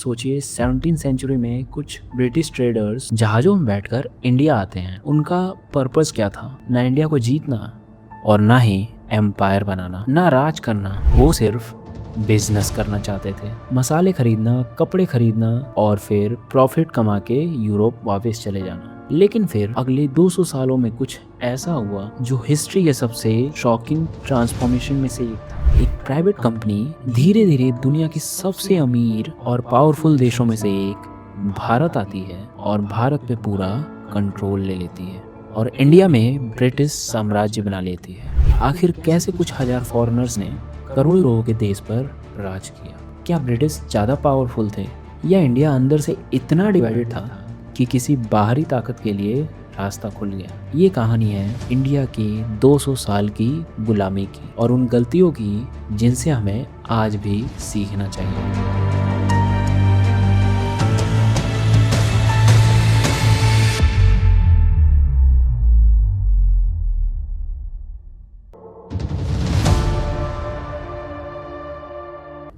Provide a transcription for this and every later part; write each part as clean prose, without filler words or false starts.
सोचिए 17th century में कुछ ब्रिटिश ट्रेडर्स जहाज़ों में बैठकर इंडिया आते हैं। उनका पर्पस क्या था? ना इंडिया को जीतना और ना ही एम्पायर बनाना, ना राज करना। वो सिर्फ बिजनेस करना चाहते थे। मसाले खरीदना, कपड़े खरीदना और फिर प्रॉफिट कमा के यूरोप वापस चले जाना। लेकिन फिर अगले 200 सालों में कुछ ऐसा हुआ जो हिस्ट्री के सबसे शॉकिंग ट्रांसफॉर्मेशन में से एक था। एक प्राइवेट कंपनी धीरे धीरे दुनिया की सबसे अमीर और पावरफुल देशों में से एक भारत आती है और भारत पे पूरा कंट्रोल ले लेती है और इंडिया में ब्रिटिश साम्राज्य बना लेती है। आखिर कैसे कुछ हजार फॉरेनर्स ने करोड़ों लोगों के देश पर राज किया? क्या ब्रिटिश ज़्यादा पावरफुल थे या इंडिया अंदर से इतना डिवाइडेड था कि किसी बाहरी ताकत के लिए रास्ता खुल गया? ये कहानी है इंडिया की 200 साल की गुलामी की और उन गलतियों की जिनसे हमें आज भी सीखना चाहिए।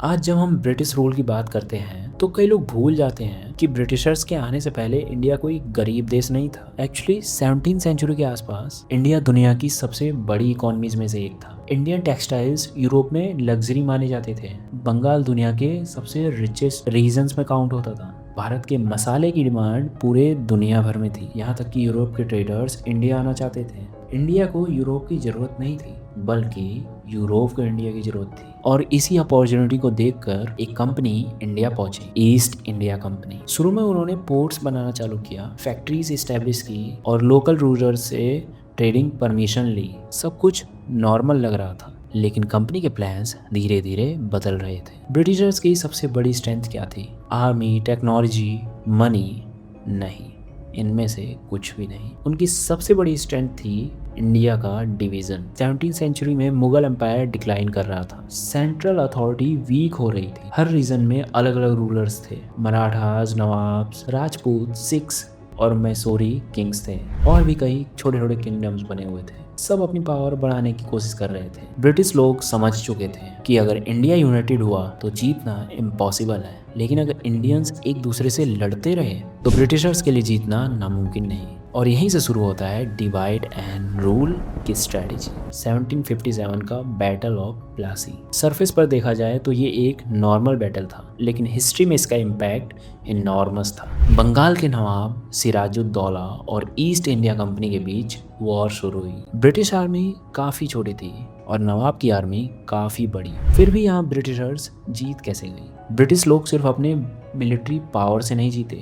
आज जब हम ब्रिटिश रूल की बात करते हैं तो कई लोग भूल जाते हैं कि ब्रिटिशर्स के आने से पहले इंडिया कोई गरीब देश नहीं था। एक्चुअली 17th सेंचुरी के आसपास इंडिया दुनिया की सबसे बड़ी इकोनॉमीज में से एक था। इंडियन टेक्सटाइल्स यूरोप में लग्जरी माने जाते थे। बंगाल दुनिया के सबसे रिचेस्ट रीजन्स में काउंट होता था। भारत के मसाले की डिमांड पूरे दुनिया भर में थी। यहाँ तक कि यूरोप के ट्रेडर्स इंडिया आना चाहते थे। इंडिया को यूरोप की जरूरत नहीं थी, बल्कि यूरोप को इंडिया की जरूरत थी। और इसी अपॉर्चुनिटी को देखकर एक कंपनी इंडिया पहुंची, ईस्ट इंडिया कंपनी। शुरू में उन्होंने पोर्ट्स बनाना चालू किया, फैक्ट्रीज एस्टेब्लिश की और लोकल रूलर्स से ट्रेडिंग परमिशन ली। सब कुछ नॉर्मल लग रहा था, लेकिन कंपनी के प्लान्स धीरे धीरे बदल रहे थे। ब्रिटिशर्स की सबसे बड़ी स्ट्रेंथ क्या थी? Army, technology, money? नहीं, इनमें से कुछ भी नहीं। उनकी सबसे बड़ी स्ट्रेंथ थी इंडिया का डिवीजन। 17th सेंचुरी में मुगल एम्पायर डिक्लाइन कर रहा था। सेंट्रल अथॉरिटी वीक हो रही थी। हर रीजन में अलग अलग रूलर्स थे। मराठास, नवाब्स, राजपूत, सिख्स और मैसूरी किंग्स थे। और भी कई छोटे छोटे किंगडम्स बने हुए थे। सब अपनी पावर बढ़ाने की कोशिश कर रहे थे। ब्रिटिश लोग समझ चुके थे कि अगर इंडिया यूनाइटेड हुआ तो जीतना इम्पॉसिबल है, लेकिन अगर इंडियंस एक दूसरे से लड़ते रहे तो ब्रिटिशर्स के लिए जीतना नामुमकिन नहीं। और यहीं से शुरू होता है डिवाइड एंड रूल की स्ट्रेटेजी। 1757 का बैटल ऑफ प्लासी। सरफेस पर देखा जाए तो ये एक नॉर्मल बैटल था, लेकिन हिस्ट्री में इसका इम्पैक्ट इनॉर्मस था। बंगाल के नवाब सिराजुद्दौला और ईस्ट इंडिया कंपनी के बीच वॉर शुरू हुई। ब्रिटिश आर्मी काफ़ी छोटी थी और नवाब की आर्मी काफ़ी बड़ी। फिर भी यहाँ ब्रिटिशर्स जीत कैसे गई? ब्रिटिश लोग सिर्फ अपने मिलिट्री पावर से नहीं जीते,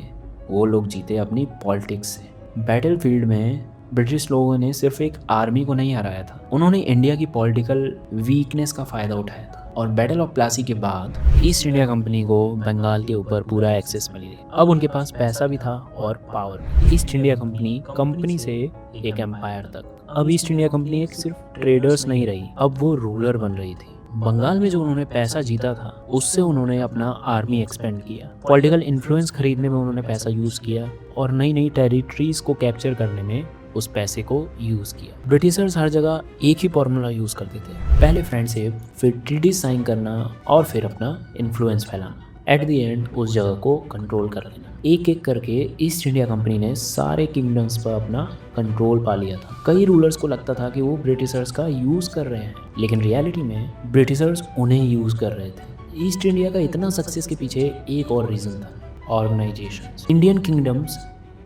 वो लोग जीते अपनी पॉलिटिक्स से। बैटलफील्ड में ब्रिटिश लोगों ने सिर्फ एक आर्मी को नहीं हराया था, उन्होंने इंडिया की पॉलिटिकल वीकनेस का फ़ायदा उठाया था। और बैटल ऑफ प्लासी के बाद ईस्ट इंडिया कंपनी को बंगाल के ऊपर पूरा एक्सेस मिल गया। अब उनके पास पैसा भी था और पावर भी। ईस्ट इंडिया कंपनी से एक एम्पायर तक। अब ईस्ट इंडिया कंपनी एक सिर्फ ट्रेडर्स नहीं रही, अब वो रूलर बन रही थी। बंगाल में जो उन्होंने पैसा जीता था उससे उन्होंने अपना आर्मी एक्सपेंड किया, पॉलिटिकल इन्फ्लुएंस खरीदने में उन्होंने पैसा यूज़ किया और नई नई टेरिटरीज को कैप्चर करने में उस पैसे को यूज़ किया। ब्रिटिशर्स हर जगह एक ही फॉर्मूला यूज़ करते थे, पहले फ्रेंडशिप, फिर ट्रीटी साइन करना और फिर अपना इन्फ्लुएंस फैलाना। एट द एंड उस जगह को कंट्रोल कर लेना। एक एक करके ईस्ट इंडिया कंपनी ने सारे किंगडम्स पर अपना कंट्रोल पा लिया था। कई रूलर्स को लगता था कि वो ब्रिटिशर्स का यूज़ कर रहे हैं, लेकिन रियलिटी में ब्रिटिशर्स उन्हें यूज़ कर रहे थे। ईस्ट इंडिया का इतना सक्सेस के पीछे एक और रीज़न था, ऑर्गेनाइजेशन। इंडियन किंगडम्स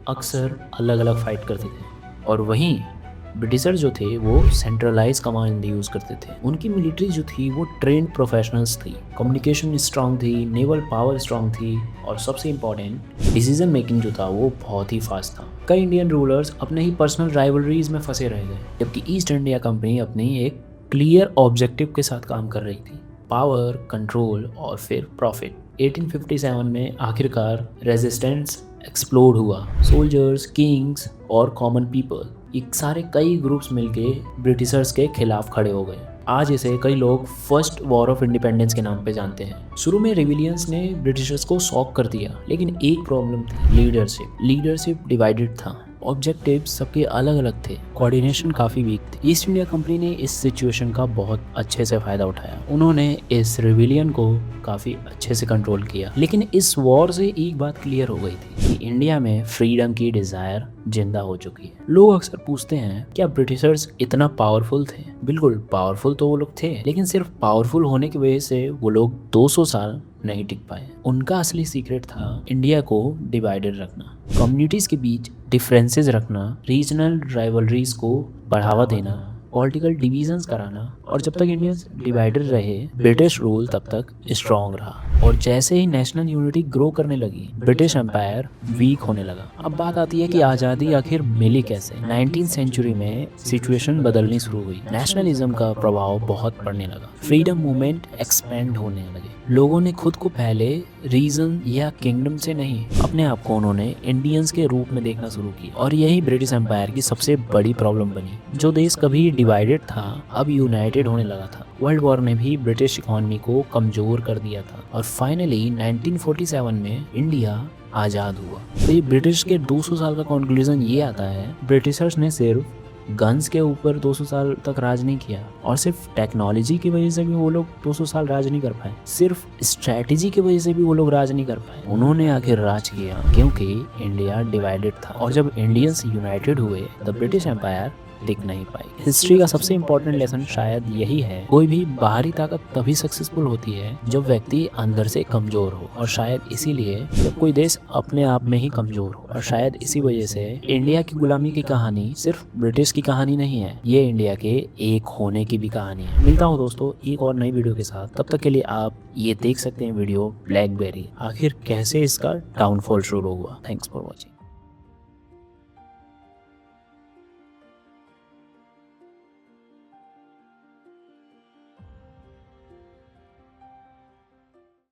अक्सर अलग अलग फाइट करते थे और वहीं ब्रिटिशर जो थे वो सेंट्रलाइज कमांड यूज़ करते थे। उनकी मिलिट्री जो थी वो ट्रेंड प्रोफेशनल्स थी, कम्युनिकेशन स्ट्रांग थी, नेवल पावर स्ट्रांग थी और सबसे इम्पॉर्टेंट डिसीजन मेकिंग जो था वो बहुत ही फास्ट था। कई इंडियन रूलर्स अपने ही पर्सनल राइवलरीज में फंसे रह गए, जबकि ईस्ट इंडिया कंपनी अपनी एक क्लियर ऑब्जेक्टिव के साथ काम कर रही थी, पावर, कंट्रोल और फिर प्रॉफिट। 1857 में आखिरकार रेजिस्टेंस एक्सप्लोड हुआ। सोल्जर्स, किंग्स और कॉमन पीपल, ये सारे कई ग्रुप्स मिलके ब्रिटिशर्स के खिलाफ खड़े हो गए। आज इसे कई लोग फर्स्ट वॉर ऑफ इंडिपेंडेंस के नाम पे जानते हैं। शुरू में रिविलियंस ने ब्रिटिशर्स को शॉक कर दिया, लेकिन एक प्रॉब्लम थी, लीडरशिप डिवाइडेड था ऑब्जेक्टिव सबके अलग अलग थे, कोऑर्डिनेशन काफी वीक थी। ईस्ट इंडिया कंपनी ने इस सिचुएशन का बहुत अच्छे से फायदा उठाया। उन्होंने इस रिविलियन को काफी अच्छे से कंट्रोल किया। लेकिन इस वॉर से एक बात क्लियर हो गई थी कि इंडिया में फ्रीडम की डिजायर जिंदा हो चुकी है। लोग अक्सर पूछते हैं क्या ब्रिटिशर्स इतना पावरफुल थे? बिल्कुल पावरफुल तो वो लोग थे, लेकिन सिर्फ पावरफुल होने की वजह से वो लोग 200 साल नहीं टिक पाए। उनका असली सीक्रेट था इंडिया को डिवाइडेड रखना, कम्युनिटीज के बीच डिफरेंसेस रखना, रीजनल राइवलरीज को बढ़ावा देना, पॉलिटिकल डिवीजन्स कराना। और जब तक इंडियंस डिवाइडेड रहे, ब्रिटिश रूल तब तक स्ट्रॉन्ग रहा। और जैसे ही नेशनल यूनिटी ग्रो करने लगी, ब्रिटिश एम्पायर वीक होने लगा। अब बात आती है कि आज़ादी आखिर मिली कैसे। 19th सेंचुरी में सिचुएशन बदलनी शुरू हुई। नेशनलिज्म का प्रभाव बहुत पड़ने लगा, फ्रीडम मूवमेंट एक्सपेंड होने लगे। लोगों ने खुद को पहले रीजन या किंगडम से नहीं, अपने आप को उन्होंने इंडियंस के रूप में देखना शुरू किया। और यही ब्रिटिश एम्पायर की सबसे बड़ी प्रॉब्लम बनी। जो देश कभी डिवाइडेड था अब यूनाइटेड होने लगा था। वर्ल्ड वॉर ने भी ब्रिटिश इकोनॉमी को कमजोर कर दिया था और फाइनली 1947 में इंडिया आज़ाद हुआ। तो ये ब्रिटिश के 200 साल का कंक्लूजन ये आता है, ब्रिटिशर्स ने सिर्फ गन्स के ऊपर 200 साल तक राज नहीं किया, और सिर्फ टेक्नोलॉजी की वजह से भी वो लोग 200 साल राज नहीं कर पाए, सिर्फ स्ट्रैटेजी की वजह से भी वो लोग राज नहीं कर पाए। उन्होंने आखिर राज किया क्योंकि इंडिया डिवाइडेड था। और जब इंडियंस यूनाइटेड हुए द ब्रिटिश एम्पायर टिक नहीं पाई। हिस्ट्री का सबसे इंपॉर्टेंट लेसन शायद यही है, कोई भी बाहरी ताकत तभी सक्सेसफुल होती है जब व्यक्ति अंदर से कमजोर हो। और शायद इसीलिए जब कोई देश अपने आप में ही कमजोर हो, और शायद इसी वजह से इंडिया की गुलामी की कहानी सिर्फ ब्रिटिश की कहानी नहीं है, ये इंडिया के एक होने की भी कहानी है। मिलता हूँ दोस्तों एक और नई वीडियो के साथ, तब तक के लिए आप ये देख सकते हैं वीडियो ब्लैकबेरी, आखिर कैसे इसका डाउनफॉल शुरू हुआ। Thanks for watching.